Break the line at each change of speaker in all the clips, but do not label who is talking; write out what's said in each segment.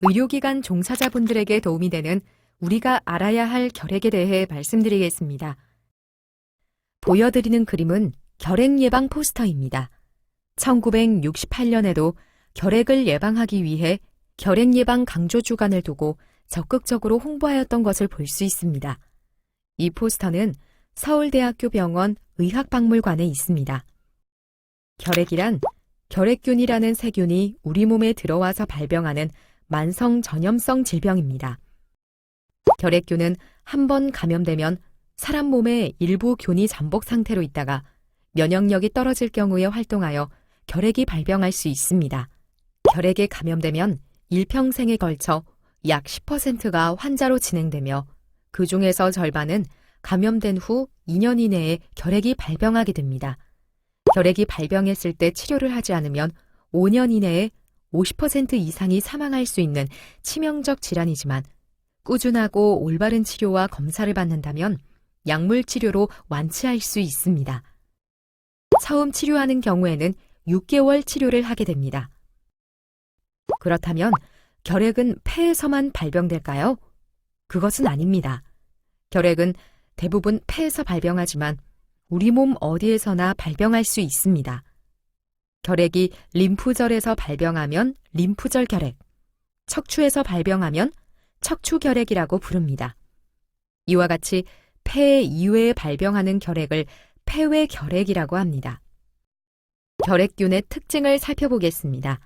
의료기관 종사자분들에게 도움이 되는 우리가 알아야 할 결핵에 대해 말씀드리겠습니다. 보여드리는 그림은 결핵 예방 포스터입니다. 1968년에도 결핵을 예방하기 위해 결핵 예방 강조 주간을 두고 적극적으로 홍보하였던 것을 볼 수 있습니다. 이 포스터는 서울대학교 병원 의학박물관에 있습니다. 결핵이란 결핵균이라는 세균이 우리 몸에 들어와서 발병하는 만성 전염성 질병입니다. 결핵균은 한 번 감염되면 사람 몸의 일부 균이 잠복 상태로 있다가 면역력이 떨어질 경우에 활동하여 결핵이 발병할 수 있습니다. 결핵에 감염되면 일평생에 걸쳐 약 10%가 환자로 진행되며 그 중에서 절반은 감염된 후 2년 이내에 결핵이 발병하게 됩니다. 결핵이 발병했을 때 치료를 하지 않으면 5년 이내에 50% 이상이 사망할 수 있는 치명적 질환이지만 꾸준하고 올바른 치료와 검사를 받는다면 약물 치료로 완치할 수 있습니다. 처음 치료하는 경우에는 6개월 치료를 하게 됩니다. 그렇다면 결핵은 폐에서만 발병될까요? 그것은 아닙니다. 결핵은 대부분 폐에서 발병하지만 우리 몸 어디에서나 발병할 수 있습니다. 결핵이 림프절에서 발병하면 림프절 결핵, 척추에서 발병하면 척추 결핵이라고 부릅니다. 이와 같이 폐 이외에 발병하는 결핵을 폐외 결핵이라고 합니다. 결핵균의 특징을 살펴보겠습니다.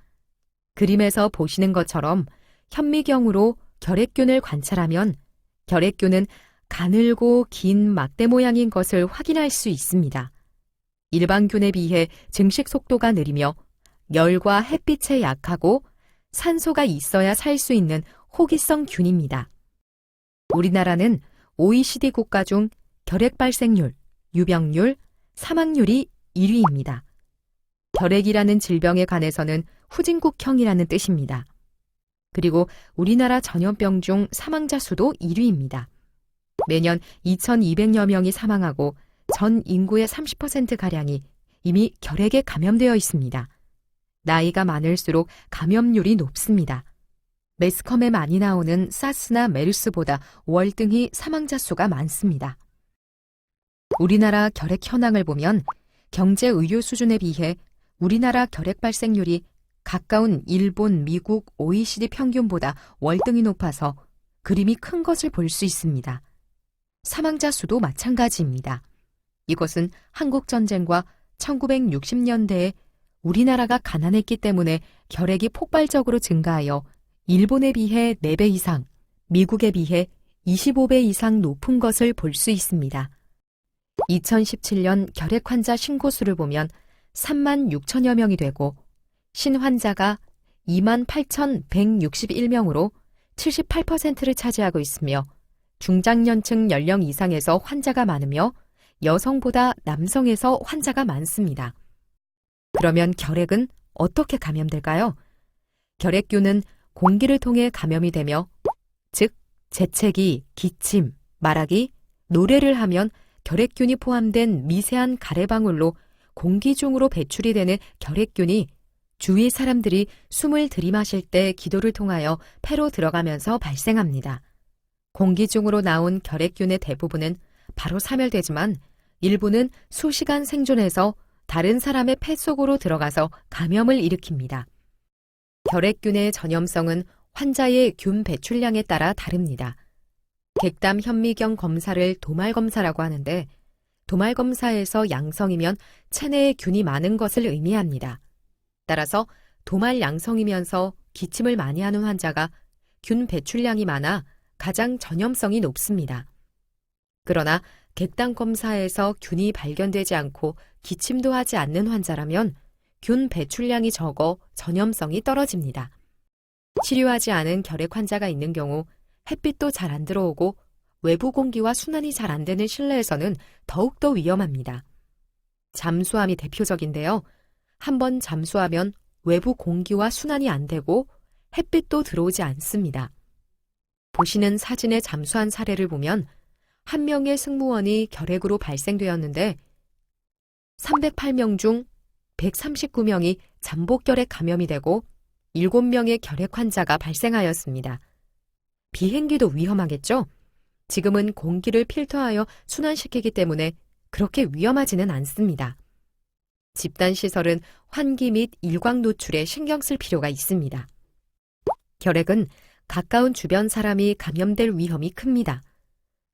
그림에서 보시는 것처럼 현미경으로 결핵균을 관찰하면 결핵균은 가늘고 긴 막대 모양인 것을 확인할 수 있습니다. 일반균에 비해 증식 속도가 느리며 열과 햇빛에 약하고 산소가 있어야 살 수 있는 호기성 균입니다. 우리나라는 OECD 국가 중 결핵 발생률, 유병률, 사망률이 1위입니다. 결핵이라는 질병에 관해서는 후진국형이라는 뜻입니다. 그리고 우리나라 전염병 중 사망자 수도 1위입니다. 매년 2,200여 명이 사망하고 전 인구의 30%가량이 이미 결핵에 감염되어 있습니다. 나이가 많을수록 감염률이 높습니다. 매스컴에 많이 나오는 사스나 메르스보다 월등히 사망자 수가 많습니다. 우리나라 결핵 현황을 보면 경제 의료 수준에 비해 우리나라 결핵 발생률이 가까운 일본, 미국, OECD 평균보다 월등히 높아서 그림이 큰 것을 볼 수 있습니다. 사망자 수도 마찬가지입니다. 이것은 한국전쟁과 1960년대에 우리나라가 가난했기 때문에 결핵이 폭발적으로 증가하여 일본에 비해 4배 이상, 미국에 비해 25배 이상 높은 것을 볼 수 있습니다. 2017년 결핵 환자 신고수를 보면 3만 6천여 명이 되고 신환자가 28,161명으로 78%를 차지하고 있으며 중장년층 연령 이상에서 환자가 많으며 여성보다 남성에서 환자가 많습니다. 그러면 결핵은 어떻게 감염될까요? 결핵균은 공기를 통해 감염이 되며 즉 재채기, 기침, 말하기, 노래를 하면 결핵균이 포함된 미세한 가래방울로 공기 중으로 배출이 되는 결핵균이 주위 사람들이 숨을 들이마실 때 기도를 통하여 폐로 들어가면서 발생합니다. 공기 중으로 나온 결핵균의 대부분은 바로 사멸되지만 일부는 수시간 생존해서 다른 사람의 폐 속으로 들어가서 감염을 일으킵니다. 결핵균의 전염성은 환자의 균 배출량에 따라 다릅니다. 객담 현미경 검사를 도말 검사라고 하는데 도말 검사에서 양성이면 체내에 균이 많은 것을 의미합니다. 따라서 도말 양성이면서 기침을 많이 하는 환자가 균 배출량이 많아 가장 전염성이 높습니다. 그러나 객담 검사에서 균이 발견되지 않고 기침도 하지 않는 환자라면 균 배출량이 적어 전염성이 떨어집니다. 치료하지 않은 결핵 환자가 있는 경우 햇빛도 잘 안 들어오고 외부 공기와 순환이 잘 안 되는 실내에서는 더욱더 위험합니다. 잠수함이 대표적인데요. 한번 잠수하면 외부 공기와 순환이 안 되고 햇빛도 들어오지 않습니다. 보시는 사진의 잠수한 사례를 보면 한 명의 승무원이 결핵으로 발생되었는데 308명 중 139명이 잠복결핵 감염이 되고 7명의 결핵 환자가 발생하였습니다. 비행기도 위험하겠죠? 지금은 공기를 필터하여 순환시키기 때문에 그렇게 위험하지는 않습니다. 집단시설은 환기 및 일광 노출에 신경 쓸 필요가 있습니다. 결핵은 가까운 주변 사람이 감염될 위험이 큽니다.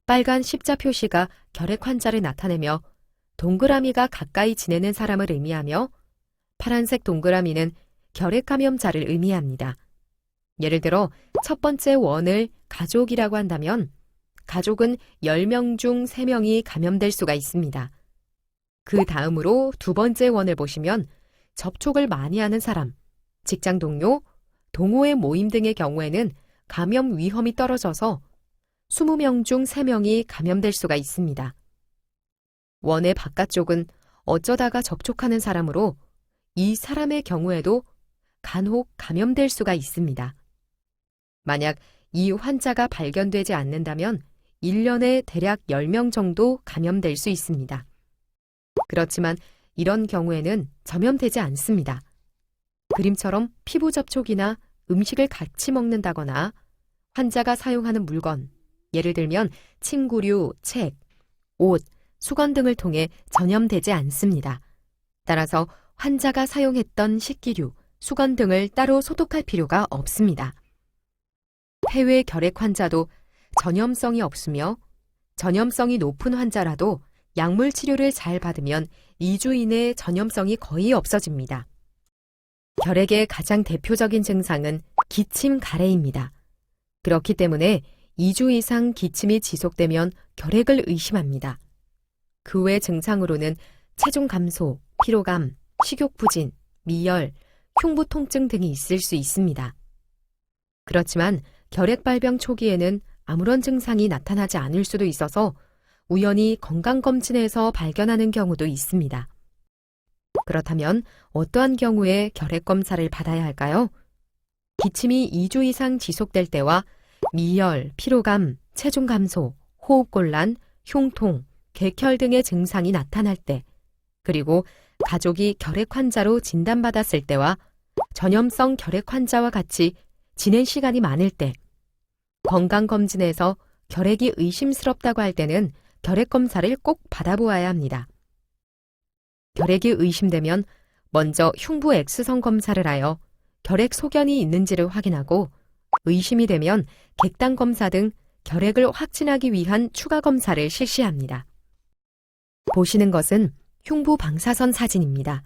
빨간 십자 표시가 결핵 환자를 나타내며 동그라미가 가까이 지내는 사람을 의미하며 파란색 동그라미는 결핵 감염자를 의미합니다. 예를 들어 첫 번째 원을 가족이라고 한다면 가족은 10명 중 3명이 감염될 수가 있습니다. 그 다음으로 두 번째 원을 보시면 접촉을 많이 하는 사람, 직장 동료, 동호회 모임 등의 경우에는 감염 위험이 떨어져서 20명 중 3명이 감염될 수가 있습니다. 원의 바깥쪽은 어쩌다가 접촉하는 사람으로 이 사람의 경우에도 간혹 감염될 수가 있습니다. 만약 이 환자가 발견되지 않는다면 1년에 대략 10명 정도 감염될 수 있습니다. 그렇지만 이런 경우에는 전염되지 않습니다. 그림처럼 피부 접촉이나 음식을 같이 먹는다거나 환자가 사용하는 물건, 예를 들면 침구류, 책, 옷, 수건 등을 통해 전염되지 않습니다. 따라서 환자가 사용했던 식기류, 수건 등을 따로 소독할 필요가 없습니다. 폐외 결핵 환자도 전염성이 없으며 전염성이 높은 환자라도 약물 치료를 잘 받으면 2주 이내에 전염성이 거의 없어집니다. 결핵의 가장 대표적인 증상은 기침 가래입니다. 그렇기 때문에 2주 이상 기침이 지속되면 결핵을 의심합니다. 그 외 증상으로는 체중 감소, 피로감, 식욕 부진, 미열, 흉부 통증 등이 있을 수 있습니다. 그렇지만 결핵 발병 초기에는 아무런 증상이 나타나지 않을 수도 있어서 우연히 건강검진에서 발견하는 경우도 있습니다. 그렇다면 어떠한 경우에 결핵 검사를 받아야 할까요? 기침이 2주 이상 지속될 때와 미열, 피로감, 체중 감소, 호흡곤란, 흉통, 객혈 등의 증상이 나타날 때, 그리고 가족이 결핵 환자로 진단받았을 때와 전염성 결핵 환자와 같이 지낸 시간이 많을 때, 건강검진에서 결핵이 의심스럽다고 할 때는 결핵 검사를 꼭 받아보아야 합니다. 결핵이 의심되면 먼저 흉부 X선 검사를 하여 결핵 소견이 있는지를 확인하고 의심이 되면 객단 검사 등 결핵을 확진하기 위한 추가 검사를 실시합니다. 보시는 것은 흉부 방사선 사진입니다.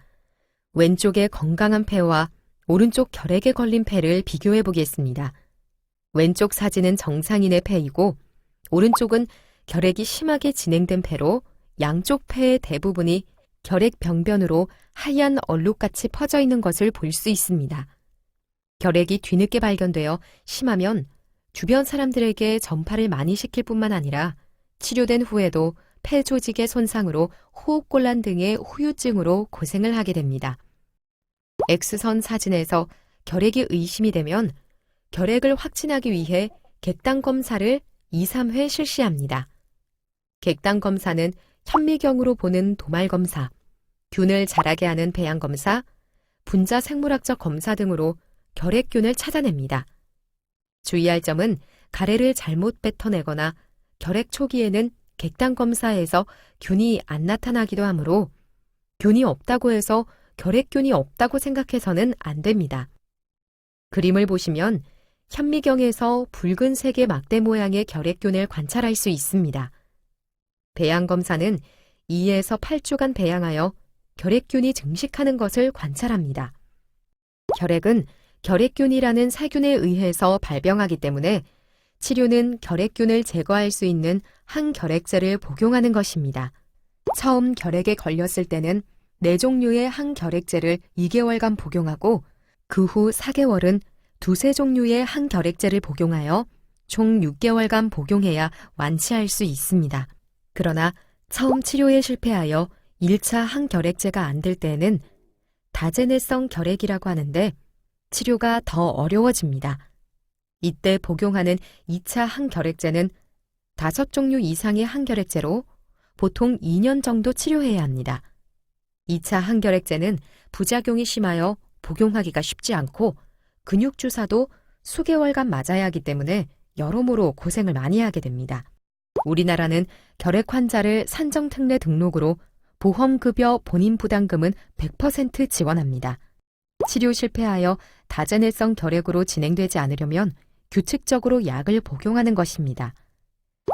왼쪽의 건강한 폐와 오른쪽 결핵에 걸린 폐를 비교해 보겠습니다. 왼쪽 사진은 정상인의 폐이고 오른쪽은 결핵이 심하게 진행된 폐로 양쪽 폐의 대부분이 결핵 병변으로 하얀 얼룩같이 퍼져 있는 것을 볼 수 있습니다. 결핵이 뒤늦게 발견되어 심하면 주변 사람들에게 전파를 많이 시킬 뿐만 아니라 치료된 후에도 폐 조직의 손상으로 호흡곤란 등의 후유증으로 고생을 하게 됩니다. X선 사진에서 결핵이 의심이 되면 결핵을 확진하기 위해 객단 검사를 2, 3회 실시합니다. 객단 검사는 현미경으로 보는 도말 검사, 균을 자라게 하는 배양 검사, 분자 생물학적 검사 등으로 결핵균을 찾아냅니다. 주의할 점은 가래를 잘못 뱉어내거나 결핵 초기에는 객단 검사에서 균이 안 나타나기도 하므로 균이 없다고 해서 결핵균이 없다고 생각해서는 안 됩니다. 그림을 보시면 현미경에서 붉은색의 막대 모양의 결핵균을 관찰할 수 있습니다. 배양 검사는 2에서 8주간 배양하여 결핵균이 증식하는 것을 관찰합니다. 결핵은 결핵균이라는 살균에 의해서 발병하기 때문에 치료는 결핵균을 제거할 수 있는 항결핵제를 복용하는 것입니다. 처음 결핵에 걸렸을 때는 4종류의 항결핵제를 2개월간 복용하고 그 후 4개월은 2-3종류의 항결핵제를 복용하여 총 6개월간 복용해야 완치할 수 있습니다. 그러나 처음 치료에 실패하여 1차 항결핵제가 안 될 때에는 다제네성 결핵이라고 하는데 치료가 더 어려워집니다. 이때 복용하는 2차 항결핵제는 5종류 이상의 항결핵제로 보통 2년 정도 치료해야 합니다. 2차 항결핵제는 부작용이 심하여 복용하기가 쉽지 않고 근육 주사도 수개월간 맞아야 하기 때문에 여러모로 고생을 많이 하게 됩니다. 우리나라는 결핵 환자를 산정특례 등록으로 보험급여 본인 부담금은 100% 지원합니다. 치료 실패하여 다전해성 결핵으로 진행되지 않으려면 규칙적으로 약을 복용하는 것입니다.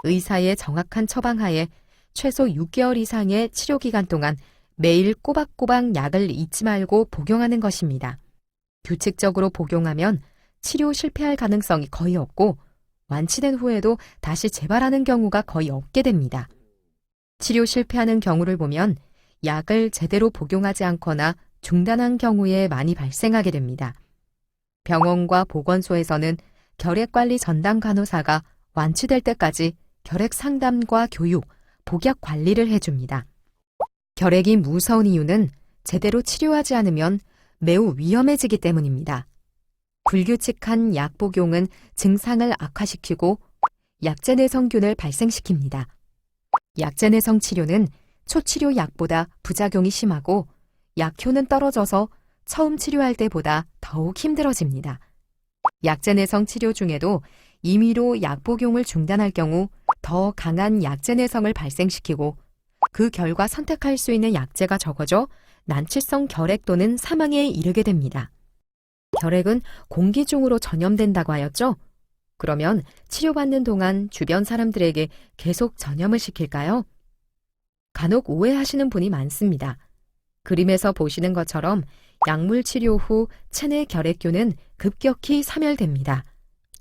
의사의 정확한 처방하에 최소 6개월 이상의 치료 기간 동안 매일 꼬박꼬박 약을 잊지 말고 복용하는 것입니다. 규칙적으로 복용하면 치료 실패할 가능성이 거의 없고 완치된 후에도 다시 재발하는 경우가 거의 없게 됩니다. 치료 실패하는 경우를 보면 약을 제대로 복용하지 않거나 중단한 경우에 많이 발생하게 됩니다. 병원과 보건소에서는 결핵관리 전담 간호사가 완치될 때까지 결핵 상담과 교육, 복약 관리를 해줍니다. 결핵이 무서운 이유는 제대로 치료하지 않으면 매우 위험해지기 때문입니다. 불규칙한 약 복용은 증상을 악화시키고 약제내성균을 발생시킵니다. 약제내성 치료는 초치료 약보다 부작용이 심하고 약효는 떨어져서 처음 치료할 때보다 더욱 힘들어집니다. 약제내성 치료 중에도 임의로 약 복용을 중단할 경우 더 강한 약제내성을 발생시키고 그 결과 선택할 수 있는 약제가 적어져 난치성 결핵 또는 사망에 이르게 됩니다. 결핵은 공기 중으로 전염된다고 하였죠? 그러면 치료받는 동안 주변 사람들에게 계속 전염을 시킬까요? 간혹 오해하시는 분이 많습니다. 그림에서 보시는 것처럼 약물 치료 후 체내 결핵균은 급격히 사멸됩니다.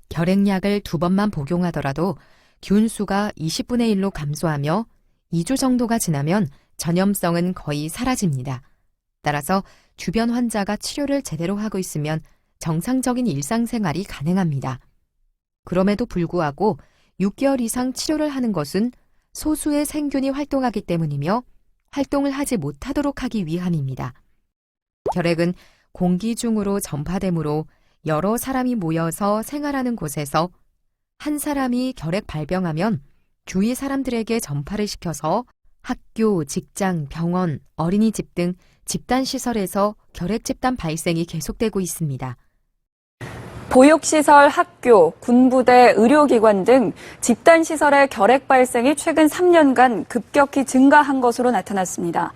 결핵약을 2번만 복용하더라도 균수가 20분의 1로 감소하며 2주 정도가 지나면 전염성은 거의 사라집니다. 따라서 주변 환자가 치료를 제대로 하고 있으면 정상적인 일상생활이 가능합니다. 그럼에도 불구하고 6개월 이상 치료를 하는 것은 소수의 생균이 활동하기 때문이며 활동을 하지 못하도록 하기 위함입니다. 결핵은 공기 중으로 전파되므로 여러 사람이 모여서 생활하는 곳에서 한 사람이 결핵 발병하면 주위 사람들에게 전파를 시켜서 학교, 직장, 병원, 어린이집 등 집단시설에서 결핵 집단 발생이 계속되고 있습니다.
보육시설, 학교, 군부대, 의료기관 등 집단시설의 결핵 발생이 최근 3년간 급격히 증가한 것으로 나타났습니다.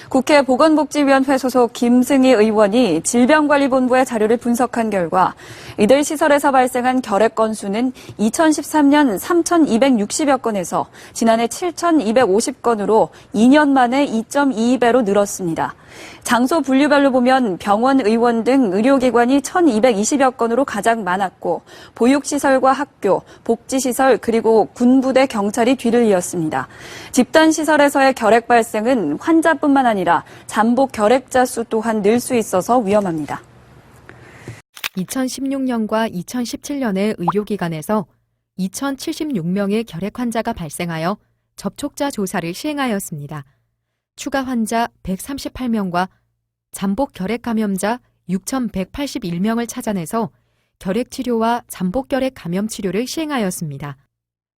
국회 보건복지위원회 소속 김승희 의원이 질병관리본부의 자료를 분석한 결과 이들 시설에서 발생한 결핵 건수는 2013년 3,260여 건에서 지난해 7,250건으로 2년 만에 2.22배로 늘었습니다. 장소 분류별로 보면 병원, 의원 등 의료기관이 1,220여 건으로 가장 많았고 보육시설과 학교, 복지시설 그리고 군부대, 경찰이 뒤를 이었습니다. 집단시설에서의 결핵 발생은 환자뿐만 아니라 잠복 결핵자 수 또한 늘 수 있어서 위험합니다.
2016년과 2017년에 의료기관에서 2,076명의 결핵 환자가 발생하여 접촉자 조사를 시행하였습니다. 추가 환자 138명과 잠복 결핵 감염자 6,181명을 찾아내서 결핵 치료와 잠복 결핵 감염 치료를 시행하였습니다.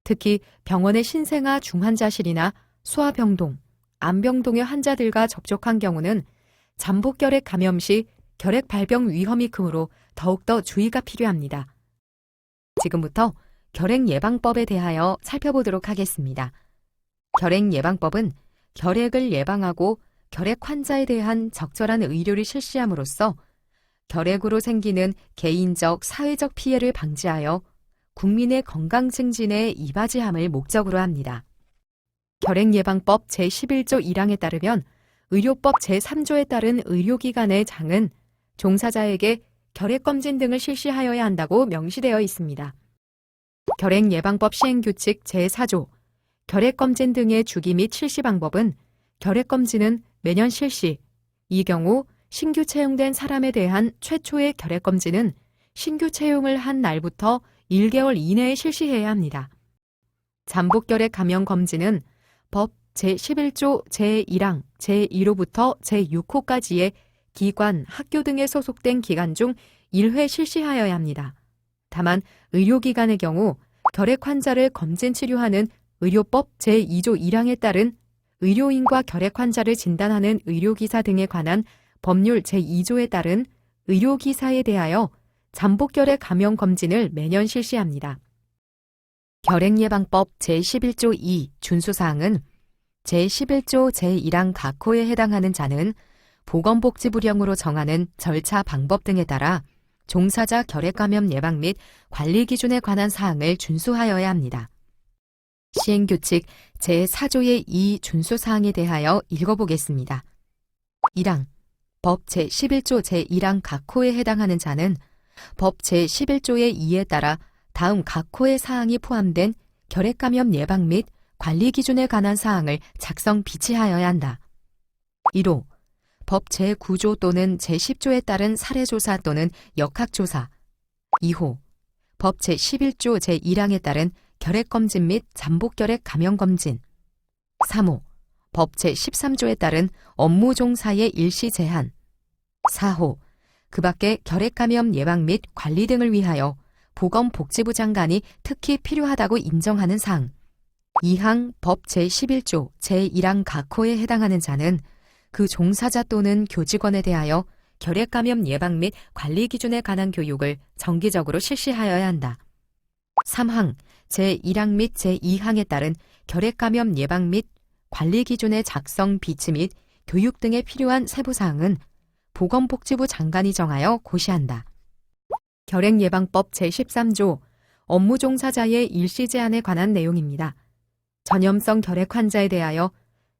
특히 병원의 신생아 중환자실이나 소아병동, 암병동의 환자들과 접촉한 경우는 잠복 결핵 감염 시 결핵 발병 위험이 크므로 더욱더 주의가 필요합니다. 지금부터 결핵 예방법에 대하여 살펴보도록 하겠습니다. 결핵 예방법은 결핵을 예방하고 결핵 환자에 대한 적절한 의료를 실시함으로써 결핵으로 생기는 개인적, 사회적 피해를 방지하여 국민의 건강 증진에 이바지함을 목적으로 합니다. 결핵 예방법 제11조 1항에 따르면 의료법 제3조에 따른 의료기관의 장은 종사자에게 결핵검진 등을 실시하여야 한다고 명시되어 있습니다. 결핵 예방법 시행규칙 제4조 결핵검진 등의 주기 및 실시 방법은 결핵검진은 매년 실시, 이 경우 신규 채용된 사람에 대한 최초의 결핵검진은 신규 채용을 한 날부터 1개월 이내에 실시해야 합니다. 잠복 결핵 감염 검진은 법 제11조 제1항 제1호부터 제6호까지의 기관, 학교 등에 소속된 기관 중 1회 실시하여야 합니다. 다만 의료기관의 경우 결핵 환자를 검진 치료하는 의료법 제2조 1항에 따른 의료인과 결핵 환자를 진단하는 의료기사 등에 관한 법률 제2조에 따른 의료기사에 대하여 잠복결핵 감염 검진을 매년 실시합니다. 결핵예방법 제11조 2 준수사항은 제11조 제1항 각호에 해당하는 자는 보건복지부령으로 정하는 절차 방법 등에 따라 종사자 결핵감염 예방 및 관리 기준에 관한 사항을 준수하여야 합니다. 시행규칙 제4조의 2 준수사항에 대하여 읽어보겠습니다. 1항 법 제11조 제1항 각호에 해당하는 자는 법 제11조의 2에 따라 다음 각호의 사항이 포함된 결핵감염 예방 및 관리 기준에 관한 사항을 작성 비치하여야 한다. 1호 법 제9조 또는 제10조에 따른 사례조사 또는 역학조사. 2호 법 제11조 제1항에 따른 결핵검진 및 잠복결핵 감염검진. 3호 법 제13조에 따른 업무 종사의 일시 제한. 4호 그 밖에 결핵감염 예방 및 관리 등을 위하여 보건복지부 장관이 특히 필요하다고 인정하는 사항. 2항 법 제11조 제1항 각호에 해당하는 자는 그 종사자 또는 교직원에 대하여 결핵감염 예방 및 관리 기준에 관한 교육을 정기적으로 실시하여야 한다. 3항 제1항 및 제2항에 따른 결핵감염 예방 및 관리 기준의 작성 비치 및 교육 등에 필요한 세부사항은 보건복지부 장관이 정하여 고시한다. 결핵예방법 제13조 업무 종사자의 일시 제한에 관한 내용입니다. 전염성 결핵 환자에 대하여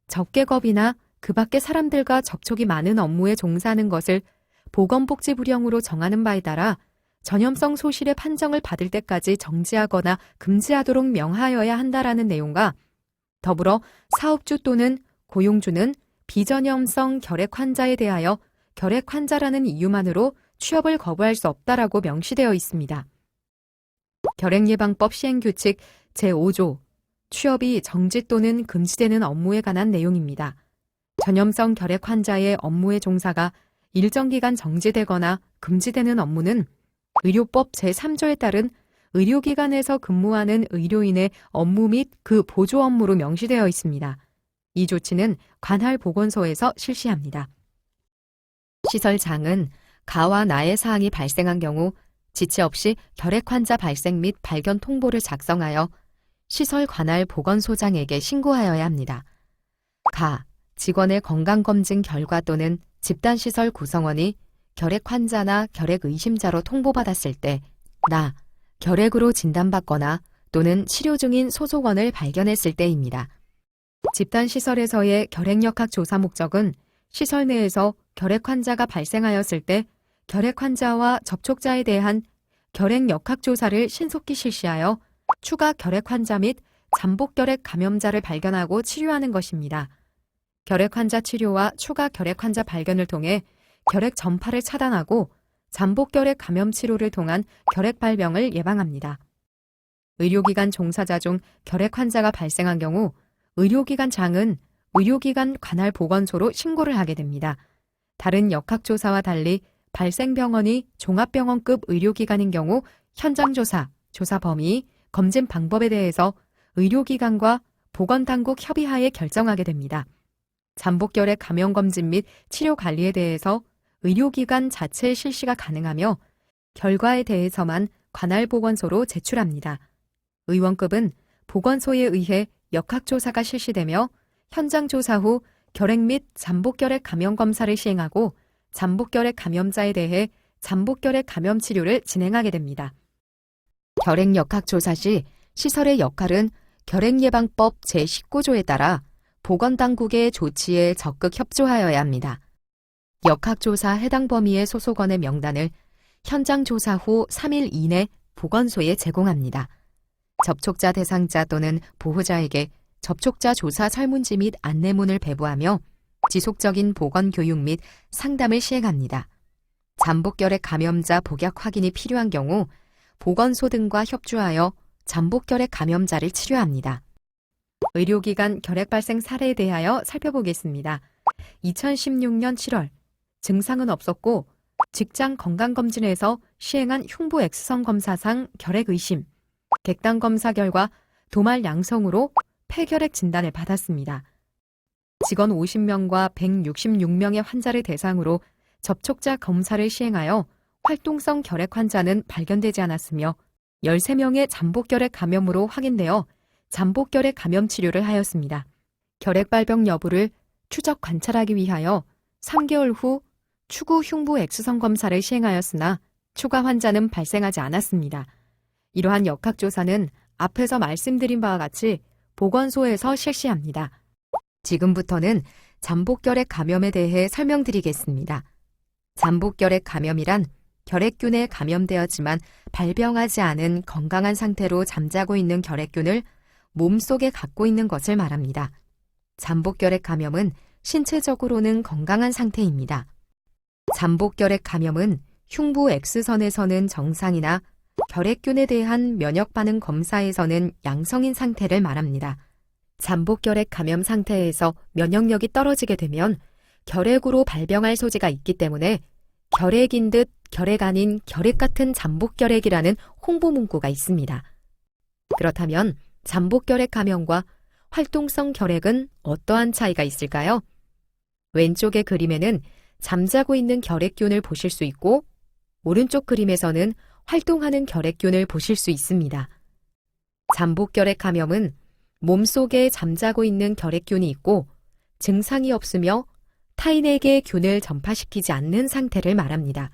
적개겁이나 그 밖의 사람들과 접촉이 많은 업무에 종사하는 것을 보건복지부령으로 정하는 바에 따라 전염성 소실의 판정을 받을 때까지 정지하거나 금지하도록 명하여야 한다라는 내용과 더불어 사업주 또는 고용주는 비전염성 결핵 환자에 대하여 결핵 환자라는 이유만으로 취업을 거부할 수 없다라고 명시되어 있습니다. 결핵예방법 시행규칙 제5조 취업이 정지 또는 금지되는 업무에 관한 내용입니다. 전염성 결핵 환자의 업무의 종사가 일정 기간 정지되거나 금지되는 업무는 의료법 제3조에 따른 의료기관에서 근무하는 의료인의 업무 및 그 보조 업무로 명시되어 있습니다. 이 조치는 관할 보건소에서 실시합니다. 시설장은 가와 나의 사항이 발생한 경우 지체 없이 결핵 환자 발생 및 발견 통보를 작성하여 시설 관할 보건소장에게 신고하여야 합니다. 가, 직원의 건강검진 결과 또는 집단시설 구성원이 결핵 환자나 결핵 의심자로 통보받았을 때 나, 결핵으로 진단받거나 또는 치료 중인 소속원을 발견했을 때입니다. 집단시설에서의 결핵역학 조사 목적은 시설 내에서 결핵 환자가 발생하였을 때 결핵 환자와 접촉자에 대한 결핵역학 조사를 신속히 실시하여 추가 결핵 환자 및 잠복 결핵 감염자를 발견하고 치료하는 것입니다. 결핵 환자 치료와 추가 결핵 환자 발견을 통해 결핵 전파를 차단하고 잠복 결핵 감염 치료를 통한 결핵 발병을 예방합니다. 의료기관 종사자 중 결핵 환자가 발생한 경우 의료기관장은 의료기관 관할 보건소로 신고를 하게 됩니다. 다른 역학조사와 달리 발생병원이 종합병원급 의료기관인 경우 현장조사, 조사 범위, 검진 방법에 대해서 의료기관과 보건당국 협의하에 결정하게 됩니다. 잠복결핵 감염검진 및 치료관리에 대해서 의료기관 자체 실시가 가능하며 결과에 대해서만 관할 보건소로 제출합니다. 의원급은 보건소에 의해 역학조사가 실시되며 현장조사 후 결핵 및 잠복결핵 감염 검사를 시행하고 잠복결핵 감염자에 대해 잠복결핵 감염 치료를 진행하게 됩니다. 결핵 역학조사 시 시설의 역할은 결핵예방법 제19조에 따라 보건당국의 조치에 적극 협조하여야 합니다. 역학조사 해당 범위의 소속원의 명단을 현장조사 후 3일 이내 보건소에 제공합니다. 접촉자 대상자 또는 보호자에게 접촉자 조사 설문지 및 안내문을 배부하며 지속적인 보건교육 및 상담을 시행합니다. 잠복결핵 감염자 복약 확인이 필요한 경우 보건소 등과 협조하여 잠복결핵 감염자를 치료합니다. 의료기관 결핵 발생 사례에 대하여 살펴보겠습니다. 2016년 7월 증상은 없었고 직장 건강검진에서 시행한 흉부 X선 검사상 결핵 의심, 객당 검사 결과 도말 양성으로 폐결핵 진단을 받았습니다. 직원 50명과 166명의 환자를 대상으로 접촉자 검사를 시행하여 활동성 결핵 환자는 발견되지 않았으며 13명의 잠복결핵 감염으로 확인되어 잠복결핵 감염 치료를 하였습니다. 결핵 발병 여부를 추적 관찰하기 위하여 3개월 후 추구 흉부 X선 검사를 시행하였으나 추가 환자는 발생하지 않았습니다. 이러한 역학조사는 앞에서 말씀드린 바와 같이 보건소에서 실시합니다. 지금부터는 잠복결핵 감염에 대해 설명드리겠습니다. 잠복결핵 감염이란 결핵균에 감염되었지만 발병하지 않은 건강한 상태로 잠자고 있는 결핵균을 몸속에 갖고 있는 것을 말합니다. 잠복결핵 감염은 신체적으로는 건강한 상태입니다. 잠복결핵 감염은 흉부 X선에서는 정상이나 결핵균에 대한 면역반응 검사에서는 양성인 상태를 말합니다. 잠복결핵 감염 상태에서 면역력이 떨어지게 되면 결핵으로 발병할 소지가 있기 때문에 결핵인 듯 결핵 아닌 결핵 같은 잠복결핵이라는 홍보 문구가 있습니다. 그렇다면 잠복결핵 감염과 활동성 결핵은 어떠한 차이가 있을까요? 왼쪽의 그림에는 잠자고 있는 결핵균을 보실 수 있고 오른쪽 그림에서는 활동하는 결핵균을 보실 수 있습니다. 잠복결핵 감염은 몸속에 잠자고 있는 결핵균이 있고 증상이 없으며 타인에게 균을 전파시키지 않는 상태를 말합니다.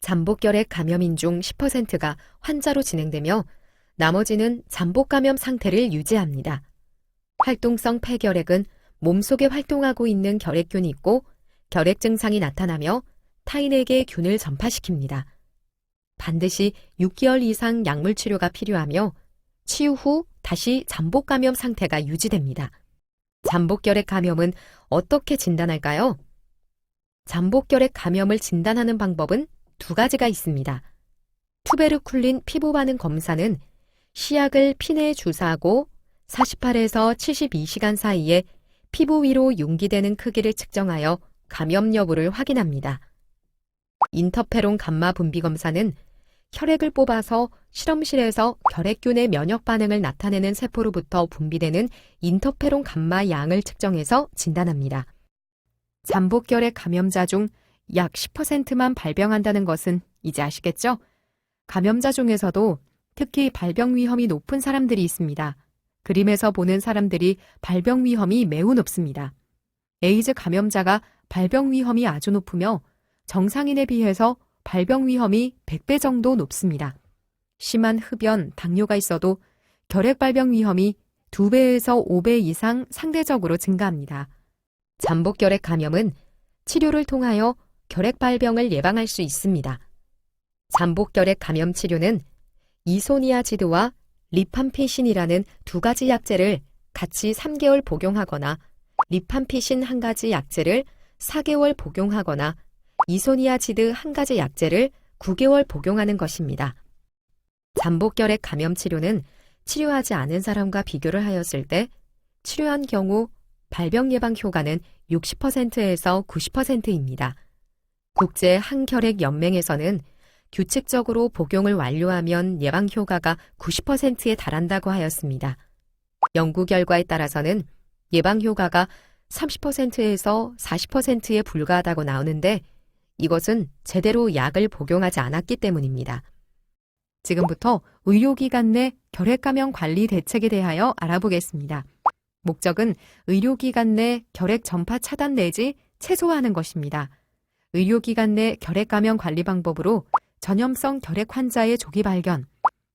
잠복결핵 감염인 중 10%가 환자로 진행되며 나머지는 잠복감염 상태를 유지합니다. 활동성 폐결핵은 몸속에 활동하고 있는 결핵균이 있고 결핵 증상이 나타나며 타인에게 균을 전파시킵니다. 반드시 6개월 이상 약물 치료가 필요하며 치유 후 다시 잠복감염 상태가 유지됩니다. 잠복결핵 감염은 어떻게 진단할까요? 잠복결핵 감염을 진단하는 방법은 두 가지가 있습니다. 투베르쿨린 피부 반응 검사는 시약을 피내에 주사하고 48에서 72시간 사이에 피부 위로 융기되는 크기를 측정하여 감염 여부를 확인합니다. 인터페론 감마 분비 검사는 혈액을 뽑아서 실험실에서 결핵균의 면역 반응을 나타내는 세포로부터 분비되는 인터페론 감마 양을 측정해서 진단합니다. 잠복결핵 감염자 중 약 10%만 발병한다는 것은 이제 아시겠죠? 감염자 중에서도 특히 발병 위험이 높은 사람들이 있습니다. 그림에서 보는 사람들이 발병 위험이 매우 높습니다. 에이즈 감염자가 발병 위험이 아주 높으며 정상인에 비해서 발병 위험이 100배 정도 높습니다. 심한 흡연, 당뇨가 있어도 결핵 발병 위험이 2배에서 5배 이상 상대적으로 증가합니다. 잠복결핵 감염은 치료를 통하여 결핵 발병을 예방할 수 있습니다. 잠복결핵 감염 치료는 이소니아지드와 리팜피신이라는 두 가지 약제를 같이 3개월 복용하거나 리팜피신 한 가지 약제를 4개월 복용하거나 이소니아지드 한 가지 약제를 9개월 복용하는 것입니다. 잠복결핵 감염 치료는 치료하지 않은 사람과 비교를 하였을 때 치료한 경우 발병 예방 효과는 60%에서 90%입니다. 국제 항결핵 연맹에서는 규칙적으로 복용을 완료하면 예방 효과가 90%에 달한다고 하였습니다. 연구 결과에 따라서는 예방 효과가 30%에서 40%에 불과하다고 나오는데 이것은 제대로 약을 복용하지 않았기 때문입니다. 지금부터 의료기관 내 결핵감염 관리 대책에 대하여 알아보겠습니다. 목적은 의료기관 내 결핵 전파 차단 내지 최소화하는 것입니다. 의료기관 내 결핵감염 관리 방법으로 전염성 결핵 환자의 조기 발견,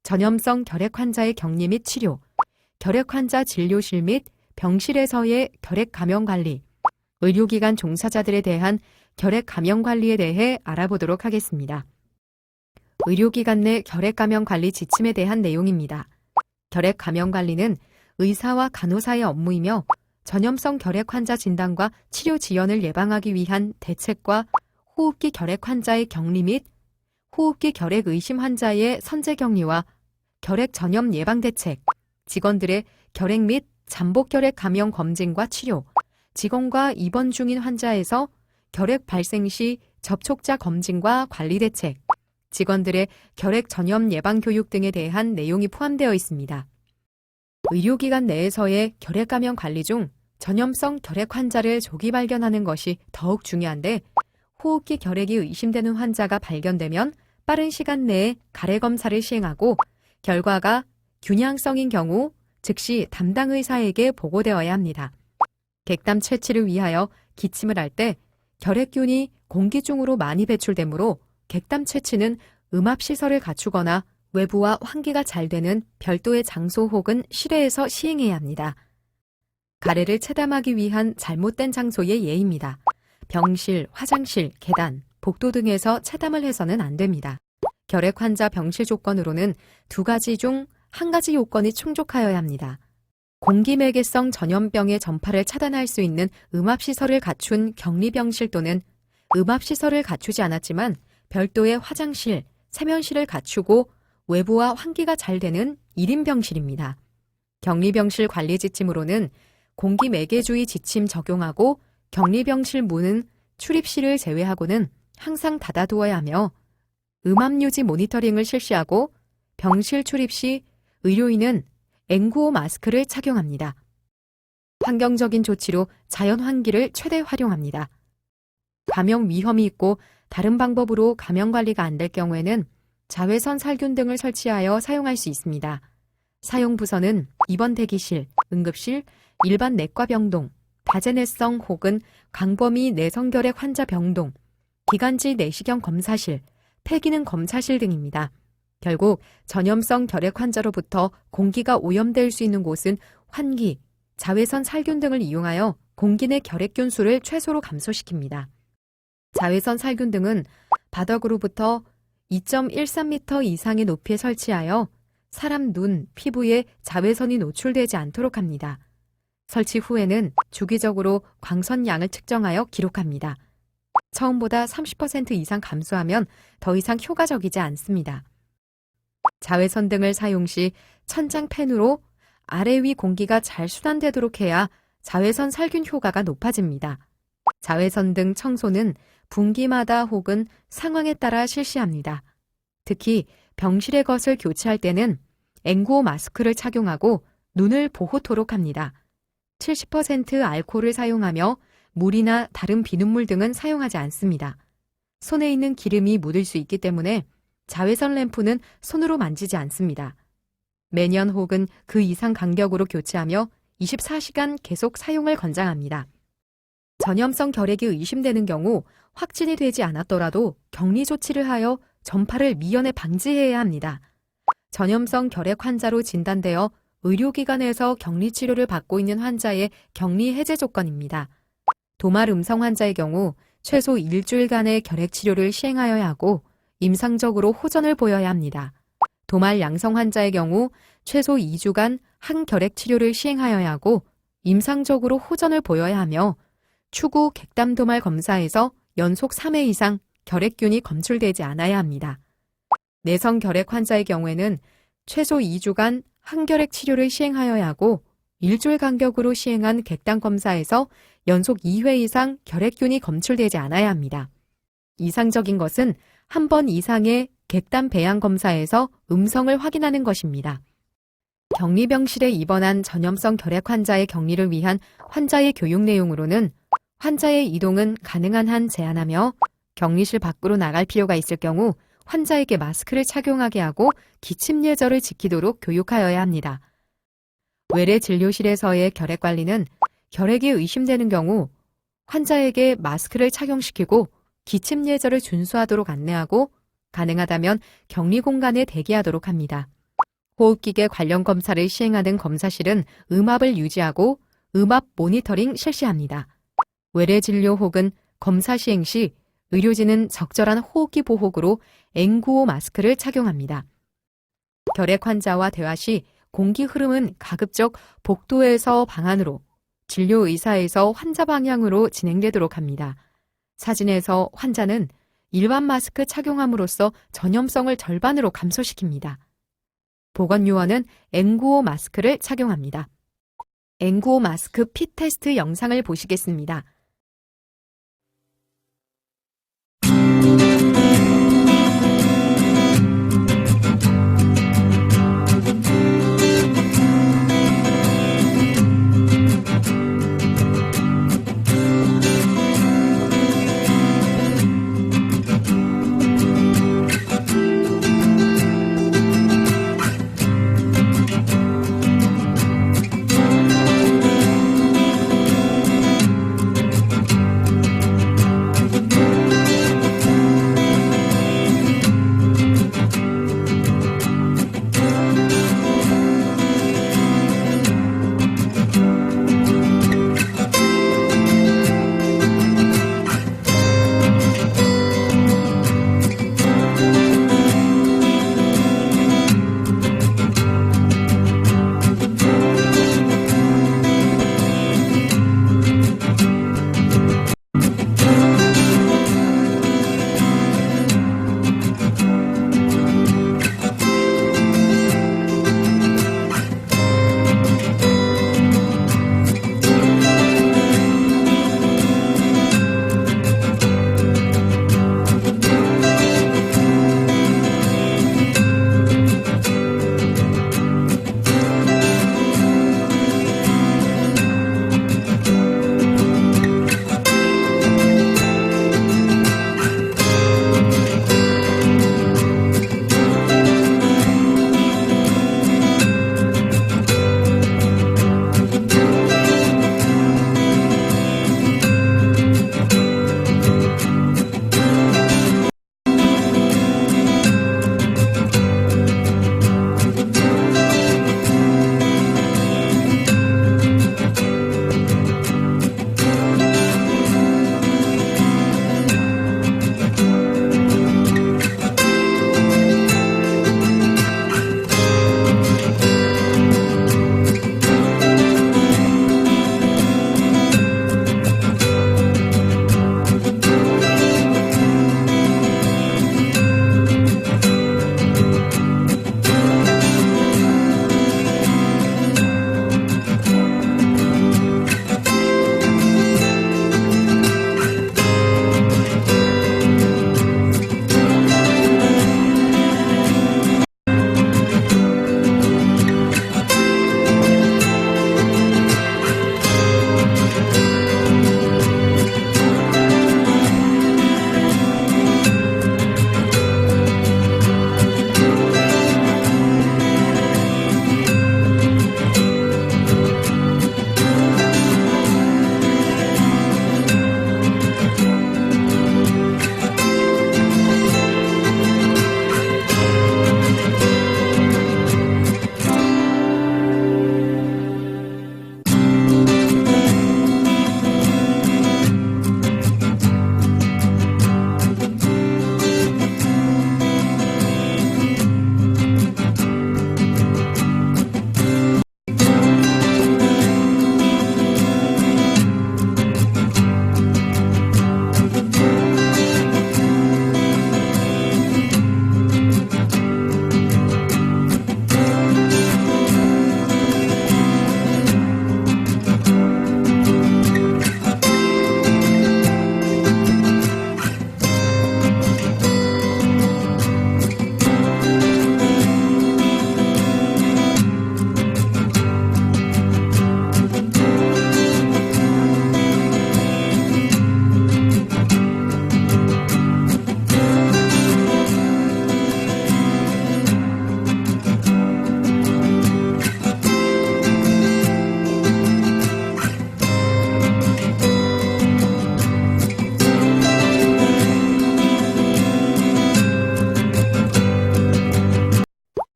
전염성 결핵 환자의 격리 및 치료, 결핵 환자 진료실 및 병실에서의 결핵 감염 관리, 의료기관 종사자들에 대한 결핵 감염 관리에 대해 알아보도록 하겠습니다. 의료기관 내 결핵 감염 관리 지침에 대한 내용입니다. 결핵 감염 관리는 의사와 간호사의 업무이며 전염성 결핵 환자 진단과 치료 지연을 예방하기 위한 대책과 호흡기 결핵 환자의 격리 및 호흡기 결핵 의심 환자의 선제 격리와 결핵 전염 예방 대책, 직원들의 결핵 및 잠복 결핵 감염 검진과 치료, 직원과 입원 중인 환자에서 결핵 발생 시 접촉자 검진과 관리 대책, 직원들의 결핵 전염 예방 교육 등에 대한 내용이 포함되어 있습니다. 의료기관 내에서의 결핵 감염 관리 중 전염성 결핵 환자를 조기 발견하는 것이 더욱 중요한데 호흡기 결핵이 의심되는 환자가 발견되면 빠른 시간 내에 가래 검사를 시행하고 결과가 균양성인 경우 즉시 담당 의사에게 보고되어야 합니다. 객담 채취를 위하여 기침을 할 때 결핵균이 공기 중으로 많이 배출되므로 객담 채취는 음압시설을 갖추거나 외부와 환기가 잘 되는 별도의 장소 혹은 실외에서 시행해야 합니다. 가래를 체담하기 위한 잘못된 장소의 예입니다. 병실, 화장실, 계단, 복도 등에서 체담을 해서는 안 됩니다. 결핵 환자 병실 조건으로는 2가지 중 1가지 요건이 충족하여야 합니다. 공기매개성 전염병의 전파를 차단할 수 있는 음압시설을 갖춘 격리병실 또는 음압시설을 갖추지 않았지만 별도의 화장실, 세면실을 갖추고 외부와 환기가 잘 되는 1인 병실입니다. 격리병실 관리 지침으로는 공기매개주의 지침 적용하고 격리병실 문은 출입실을 제외하고는 항상 닫아두어야 하며 음압유지 모니터링을 실시하고 병실 출입 시 의료인은 N95 마스크를 착용합니다. 환경적인 조치로 자연 환기를 최대 활용합니다. 감염 위험이 있고 다른 방법으로 감염 관리가 안 될 경우에는 자외선 살균 등을 설치하여 사용할 수 있습니다. 사용 부서는 입원 대기실, 응급실, 일반 내과 병동, 다재내성 혹은 광범위 내성결핵 환자 병동, 기관지 내시경 검사실, 폐기능 검사실 등입니다. 결국 전염성 결핵 환자로부터 공기가 오염될 수 있는 곳은 환기, 자외선 살균 등을 이용하여 공기 내 결핵균 수를 최소로 감소시킵니다. 자외선 살균 등은 바닥으로부터 2.13m 이상의 높이에 설치하여 사람 눈, 피부에 자외선이 노출되지 않도록 합니다. 설치 후에는 주기적으로 광선량을 측정하여 기록합니다. 처음보다 30% 이상 감소하면 더 이상 효과적이지 않습니다. 자외선 등을 사용 시 천장 팬으로 아래 위 공기가 잘 순환되도록 해야 자외선 살균 효과가 높아집니다. 자외선 등 청소는 분기마다 혹은 상황에 따라 실시합니다. 특히 병실의 것을 교체할 때는 N95 마스크를 착용하고 눈을 보호토록 합니다. 70% 알코올을 사용하며 물이나 다른 비눗물 등은 사용하지 않습니다. 손에 있는 기름이 묻을 수 있기 때문에 자외선 램프는 손으로 만지지 않습니다. 매년 혹은 그 이상 간격으로 교체하며 24시간 계속 사용을 권장합니다. 전염성 결핵이 의심되는 경우 확진이 되지 않았더라도 격리 조치를 하여 전파를 미연에 방지해야 합니다. 전염성 결핵 환자로 진단되어 의료기관에서 격리 치료를 받고 있는 환자의 격리 해제 조건입니다. 도말 음성 환자의 경우 최소 일주일간의 결핵 치료를 시행하여야 하고 임상적으로 호전을 보여야 합니다. 도말 양성 환자의 경우 최소 2주간 항결핵 치료를 시행하여야 하고 임상적으로 호전을 보여야 하며 추구 객담 도말 검사에서 연속 3회 이상 결핵균이 검출되지 않아야 합니다. 내성 결핵 환자의 경우에는 최소 2주간 항결핵 치료를 시행하여야 하고 일주일 간격으로 시행한 객담 검사에서 연속 2회 이상 결핵균이 검출되지 않아야 합니다. 이상적인 것은 한 번 이상의 객담 배양 검사에서 음성을 확인하는 것입니다. 격리병실에 입원한 전염성 결핵 환자의 격리를 위한 환자의 교육 내용으로는 환자의 이동은 가능한 한 제한하며 격리실 밖으로 나갈 필요가 있을 경우 환자에게 마스크를 착용하게 하고 기침 예절을 지키도록 교육하여야 합니다. 외래 진료실에서의 결핵 관리는 결핵이 의심되는 경우 환자에게 마스크를 착용시키고 기침 예절을 준수하도록 안내하고 가능하다면 격리 공간에 대기하도록 합니다. 호흡기계 관련 검사를 시행하는 검사실은 음압을 유지하고 음압 모니터링 실시합니다. 외래 진료 혹은 검사 시행 시 의료진은 적절한 호흡기 보호구로 N95 마스크를 착용합니다. 결핵 환자와 대화 시 공기 흐름은 가급적 복도에서 방 안으로, 진료 의사에서 환자 방향으로 진행되도록 합니다. 사진에서 환자는 일반 마스크 착용함으로써 전염성을 절반으로 감소시킵니다. 보건요원은 N95 마스크를 착용합니다. N95 마스크 핏 테스트 영상을 보시겠습니다.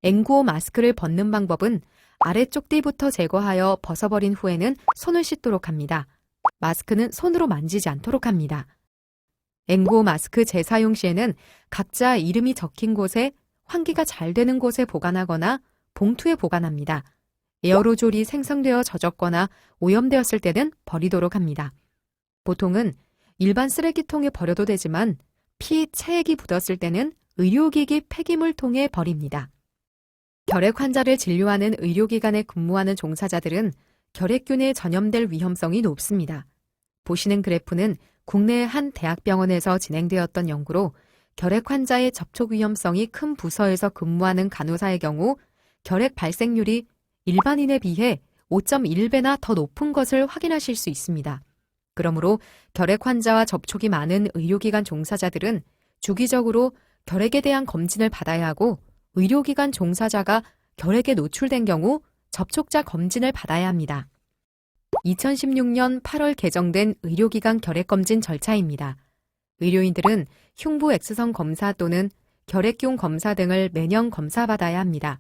N95 마스크를 벗는 방법은 아래쪽 띠부터 제거하여 벗어버린 후에는 손을 씻도록 합니다. 마스크는 손으로 만지지 않도록 합니다. N95 마스크 재사용 시에는 각자 이름이 적힌 곳에 환기가 잘 되는 곳에 보관하거나 봉투에 보관합니다. 에어로졸이 생성되어 젖었거나 오염되었을 때는 버리도록 합니다. 보통은 일반 쓰레기통에 버려도 되지만 피, 체액이 묻었을 때는 의료기기 폐기물통에 버립니다. 결핵 환자를 진료하는 의료기관에 근무하는 종사자들은 결핵균에 전염될 위험성이 높습니다. 보시는 그래프는 국내 한 대학병원에서 진행되었던 연구로 결핵 환자의 접촉 위험성이 큰 부서에서 근무하는 간호사의 경우 결핵 발생률이 일반인에 비해 5.1배나 더 높은 것을 확인하실 수 있습니다. 그러므로 결핵 환자와 접촉이 많은 의료기관 종사자들은 주기적으로 결핵에 대한 검진을 받아야 하고 의료기관 종사자가 결핵에 노출된 경우 접촉자 검진을 받아야 합니다. 2016년 8월 개정된 의료기관 결핵검진 절차입니다. 의료인들은 흉부 X선 검사 또는 결핵균 검사 등을 매년 검사받아야 합니다.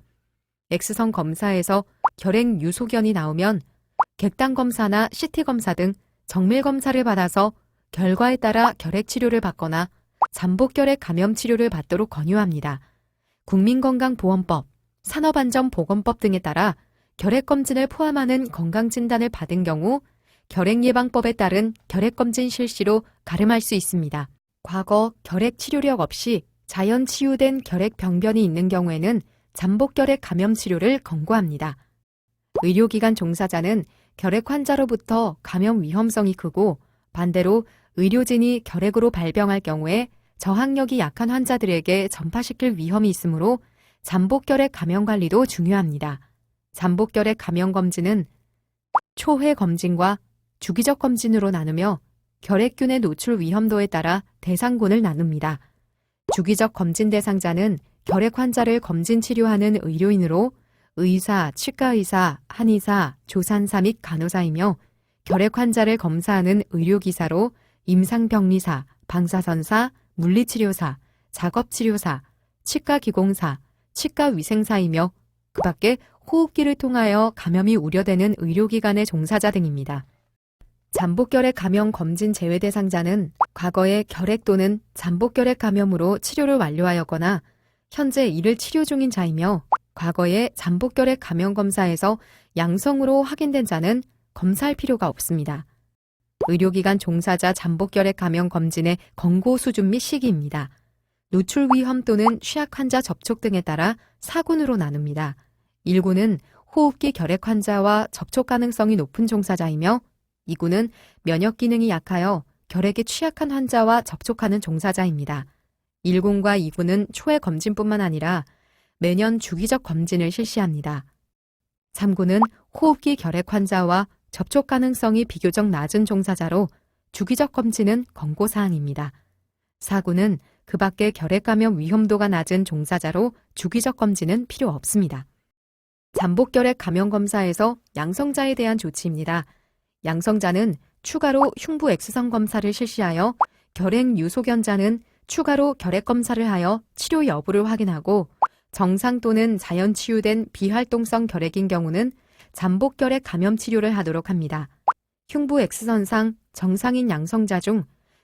X선 검사에서 결핵 유소견이 나오면 객단 검사나 CT 검사 등 정밀 검사를 받아서 결과에 따라 결핵 치료를 받거나 잠복결핵 감염 치료를 받도록 권유합니다. 국민건강보험법, 산업안전보건법 등에 따라 결핵검진을 포함하는 건강진단을 받은 경우 결핵예방법에 따른 결핵검진 실시로 가름할 수 있습니다. 과거 결핵 치료력 없이 자연 치유된 결핵 병변이 있는 경우에는 잠복결핵 감염 치료를 권고합니다. 의료기관 종사자는 결핵 환자로부터 감염 위험성이 크고 반대로 의료진이 결핵으로 발병할 경우에 저항력이 약한 환자들에게 전파시킬 위험이 있으므로 잠복결핵 감염 관리도 중요합니다. 잠복결핵 감염 검진은 초회 검진과 주기적 검진으로 나누며 결핵균의 노출 위험도에 따라 대상군을 나눕니다. 주기적 검진 대상자는 결핵 환자를 검진 치료하는 의료인으로 의사, 치과의사, 한의사, 조산사 및 간호사이며 결핵 환자를 검사하는 의료기사로 임상병리사, 방사선사, 물리치료사, 작업치료사, 치과기공사, 치과위생사이며 그 밖에 호흡기를 통하여 감염이 우려되는 의료기관의 종사자 등입니다. 잠복결핵 감염 검진 제외 대상자는 과거에 결핵 또는 잠복결핵 감염으로 치료를 완료하였거나 현재 이를 치료 중인 자이며 과거에 잠복결핵 감염 검사에서 양성으로 확인된 자는 검사할 필요가 없습니다. 의료기관 종사자 잠복결핵 감염 검진의 권고 수준 및 시기입니다. 노출 위험 또는 취약 환자 접촉 등에 따라 4군으로 나눕니다. 1군은 호흡기 결핵 환자와 접촉 가능성이 높은 종사자이며 2군은 면역 기능이 약하여 결핵에 취약한 환자와 접촉하는 종사자입니다. 1군과 2군은 초회 검진뿐만 아니라 매년 주기적 검진을 실시합니다. 3군은 호흡기 결핵 환자와 접촉 가능성이 비교적 낮은 종사자로 주기적 검진은 권고사항입니다. 4군은 그 밖에 결핵 감염 위험도가 낮은 종사자로 주기적 검진은 필요 없습니다. 잠복결핵 감염 검사에서 양성자에 대한 조치입니다. 양성자는 추가로 흉부 X선 검사를 실시하여 결핵 유소견자는 추가로 결핵 검사를 하여 치료 여부를 확인하고 정상 또는 자연 치유된 비활동성 결핵인 경우는 잠복결핵 감염 치료를 하도록 합니다. 흉부 X선상 정상인 양성자 중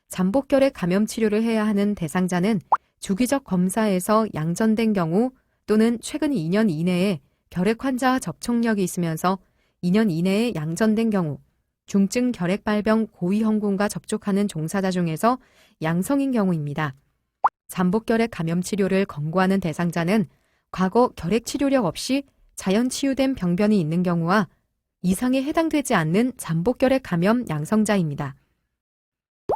잠복결핵 감염 치료를 해야 하는 대상자는 주기적 검사에서 양전된 경우 또는 최근 2년 이내에 결핵 환자와 접촉력이 있으면서 2년 이내에 양전된 경우, 중증 결핵 발병 고위험군과 접촉하는 종사자 중에서 양성인 경우입니다. 잠복결핵 감염 치료를 권고하는 대상자는 과거 결핵 치료력 없이 자연 치유된 병변이 있는 경우와 이상에 해당되지 않는 잠복결핵 감염 양성자입니다.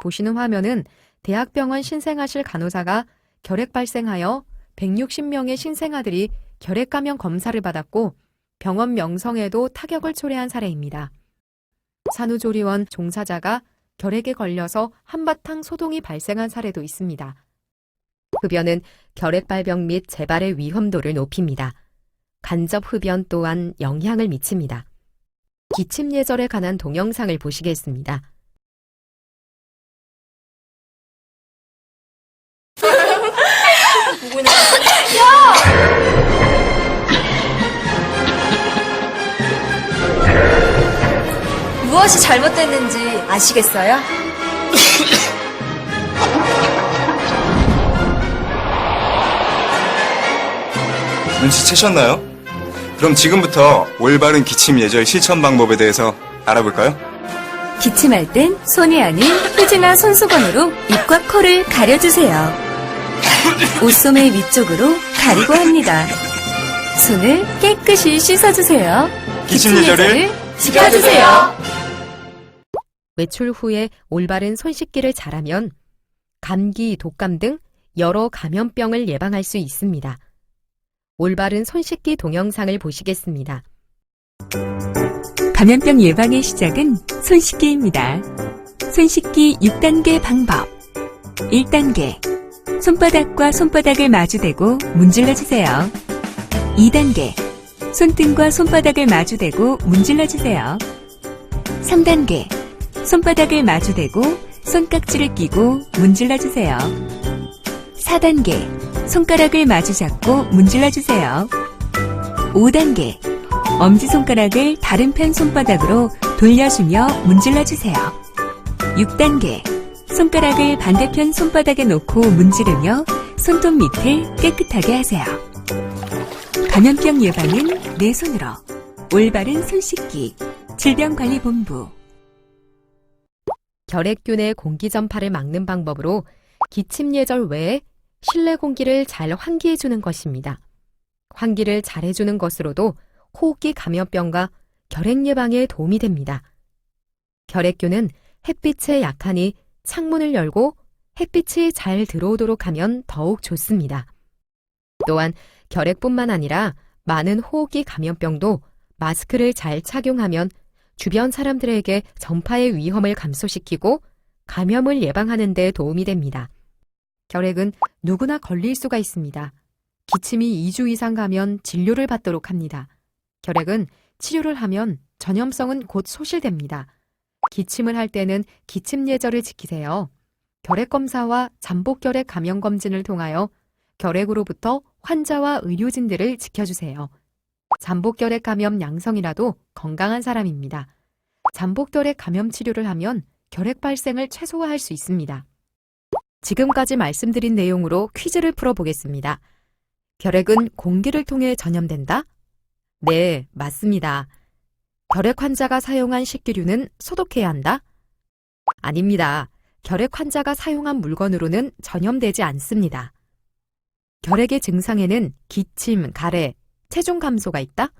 보시는 화면은 대학병원 신생아실 간호사가 결핵 발생하여 160명의 신생아들이 결핵 감염 검사를 받았고 병원 명성에도 타격을 초래한 사례입니다. 산후조리원 종사자가 결핵에 걸려서 한바탕 소동이 발생한 사례도 있습니다. 흡연은 결핵 발병 및 재발의 위험도를 높입니다. 간접 흡연 또한 영향을 미칩니다. 기침 예절에 관한 동영상을 보시겠습니다.
누구냐? 야! 무엇이 잘못됐는지 아시겠어요?
눈치채셨나요? 그럼 지금부터 올바른 기침 예절 실천 방법에 대해서 알아볼까요?
기침할 땐 손이 아닌 휴지나 손수건으로 입과 코를 가려주세요. 옷소매 위쪽으로 가리고 합니다. 손을 깨끗이 씻어주세요.
기침 예절을
지켜주세요.
외출 후에 올바른 손 씻기를 잘하면 감기, 독감 등 여러 감염병을 예방할 수 있습니다. 올바른 손 씻기 동영상을 보시겠습니다.
감염병 예방의 시작은 손 씻기입니다. 손 씻기 6단계 방법. 1단계. 손바닥과 손바닥을 마주대고 문질러주세요. 2단계. 손등과 손바닥을 마주대고 문질러주세요. 3단계. 손바닥을 마주대고 손깍지를 끼고 문질러주세요. 4단계. 손가락을 마주 잡고 문질러주세요. 5단계. 엄지손가락을 다른 편 손바닥으로 돌려주며 문질러주세요. 6단계. 손가락을 반대편 손바닥에 놓고 문지르며 손톱 밑을 깨끗하게 하세요. 감염병 예방은 내 손으로. 올바른 손 씻기. 질병관리본부.
결핵균의 공기 전파를 막는 방법으로 기침 예절 외에 실내 공기를 잘 환기해주는 것입니다. 환기를 잘 해주는 것으로도 호흡기 감염병과 결핵 예방에 도움이 됩니다. 결핵균은 햇빛에 약하니 창문을 열고 햇빛이 잘 들어오도록 하면 더욱 좋습니다. 또한 결핵뿐만 아니라 많은 호흡기 감염병도 마스크를 잘 착용하면 주변 사람들에게 전파의 위험을 감소시키고 감염을 예방하는 데 도움이 됩니다. 결핵은 누구나 걸릴 수가 있습니다. 기침이 2주 이상 가면 진료를 받도록 합니다. 결핵은 치료를 하면 전염성은 곧 소실됩니다. 기침을 할 때는 기침 예절을 지키세요. 결핵 검사와 잠복결핵 감염 검진을 통하여 결핵으로부터 환자와 의료진들을 지켜주세요. 잠복결핵 감염 양성이라도 건강한 사람입니다. 잠복결핵 감염 치료를 하면 결핵 발생을 최소화할 수 있습니다. 지금까지 말씀드린 내용으로 퀴즈를 풀어보겠습니다. 결핵은 공기를 통해 전염된다? 네, 맞습니다. 결핵 환자가 사용한 식기류는 소독해야 한다? 아닙니다. 결핵 환자가 사용한 물건으로는 전염되지 않습니다. 결핵의 증상에는 기침, 가래, 체중 감소가 있다?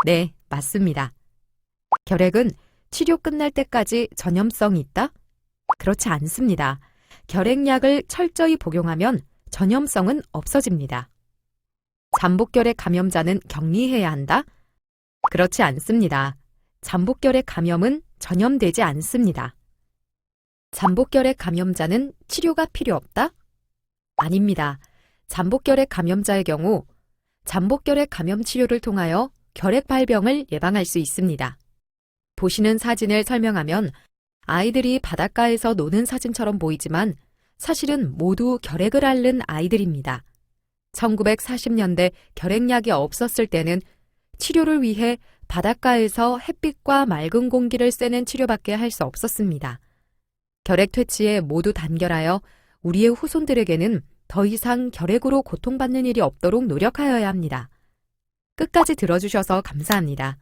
네, 맞습니다. 결핵은 치료 끝날 때까지 전염성이 있다? 그렇지 않습니다. 결핵약을 철저히 복용하면 전염성은 없어집니다. 잠복결핵 감염자는 격리해야 한다? 그렇지 않습니다. 잠복결핵 감염은 전염되지 않습니다. 잠복결핵 감염자는 치료가 필요 없다? 아닙니다. 잠복결핵 감염자의 경우 잠복결핵 감염 치료를 통하여 결핵 발병을 예방할 수 있습니다. 보시는 사진을 설명하면 아이들이 바닷가에서 노는 사진처럼 보이지만 사실은 모두 결핵을 앓는 아이들입니다. 1940년대 결핵약이 없었을 때는 치료를 위해 바닷가에서 햇빛과 맑은 공기를 쐬는 치료밖에 할 수 없었습니다. 결핵 퇴치에 모두 단결하여 우리의 후손들에게는 더 이상 결핵으로 고통받는 일이 없도록 노력하여야 합니다. 끝까지 들어주셔서 감사합니다.